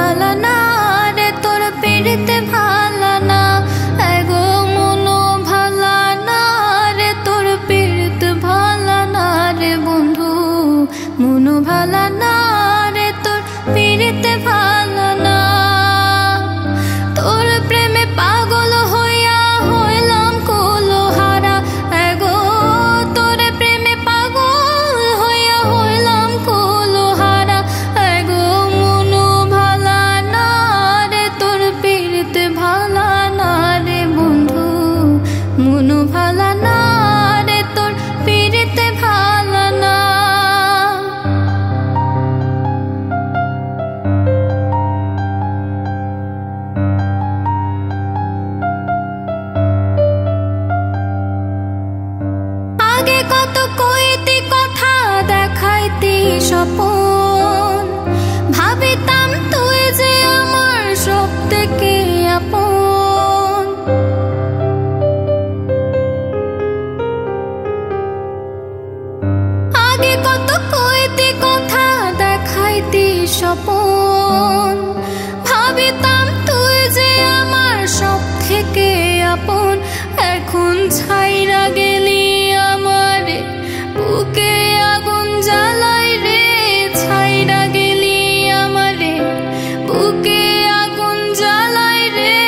ভালা না রে তোর পিড়িতে ভালা না, এগো মনো ভালা না রে তোর পিড়িতে ভালা না রে বন্ধু, মনো ভালা না রে তোর পিড়িতে ভালা না। তোর প্রেমে পাগল হইয়া হইলাম কুলহারা, এগো তোর প্রেমে পাগল হইয়া হইলাম কুলহারা, এগো মনো ভালা না রে তোর পিড়িতে ভালা না রে বন্ধু, মনো ভালা না রে তোর পিড়িতে ভালা না। আগে কত কইতি কথা দেখাইতি স্বপন, ভাবিতাম তুই যে আমার সব থেকে আপন। আগে কত কইতি কথা দেখাইতি স্বপন, ভাবিতাম তুই যে আমার সব থেকে আপন। এখন ছাইরা গেলি আমার বুকে আগুন জ্বালাই রে, ছাইরা গেলি আমারে বুকে আগুন জ্বালাই রে,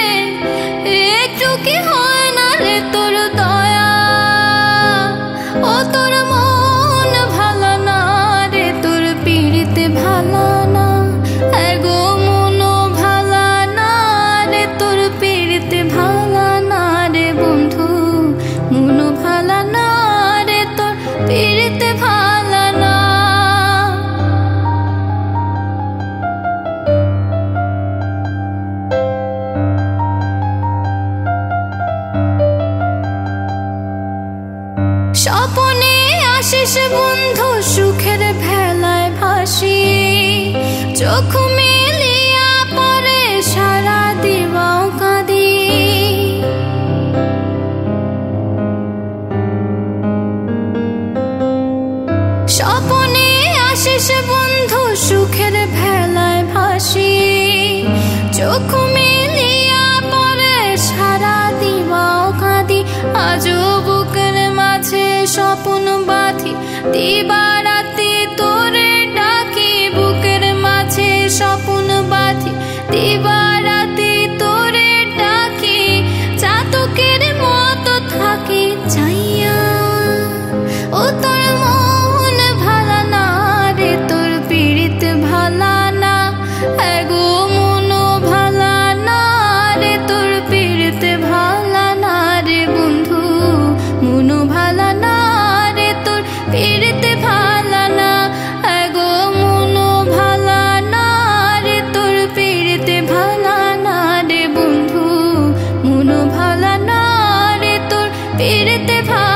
একটু কি হয় না রে তোর দয়া, ও তোর মন ভালা না রে তোর পিড়িতে ভালা না, এগো মনো ভালা না রে তোর পিড়িতে ভালা না রে বন্ধু, মনো ভালা না রে তোর পিড়িতে ভালা না। স্বপনে আসিস বন্ধু সুখের ভেলায় ভাসি, চোখ মেলিয়া পরে সারা দিবাও কাঁদি। স্বপনে আসিস বন্ধু সুখের ভেলায় ভাসি, চোখ মেলিয়া পরে সারা দিবাও কাঁদি। আজও বুকের মাঝে স্বপন বাঁধি, দিবারাতি তোরে ডাকি, বুকের মাঝে স্বপন বাঁধি, দিবারাতি তোরে ডাকি। চাতকের মতো থাকি চাইয়া, ও তোর মন ভালা না রে তোর পিড়িতে ভালা না, এগো মনো ভালা না রে তোর পিড়িতে ভালা না রে বন্ধু, মনো ভালা না রে তোর পিড়িতে ভালা না, এগো মনো ভালা না রে তোর পিড়িতে ভালা না রে বন্ধু, মনো ভালা না রে তোর পিড়িতে ভালা।